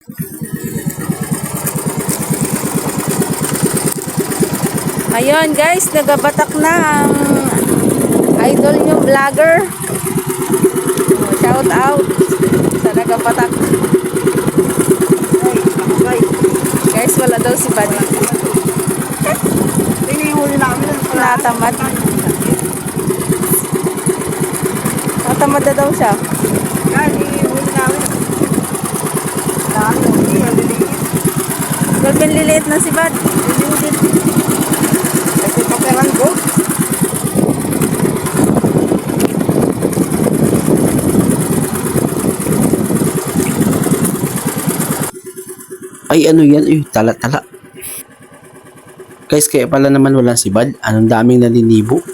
Ayun guys, nagabatak na ang idol nyo vlogger. Shout out sa nagabatak. Guys, wala daw si Buddy. Natamad. Natamad na daw siya. Gawin liliit na si Bud. Kasi paperan ko. Ay ano yan? Ay, tala-tala. Guys, kaya pala naman wala si Bud. Anong daming nalinibo.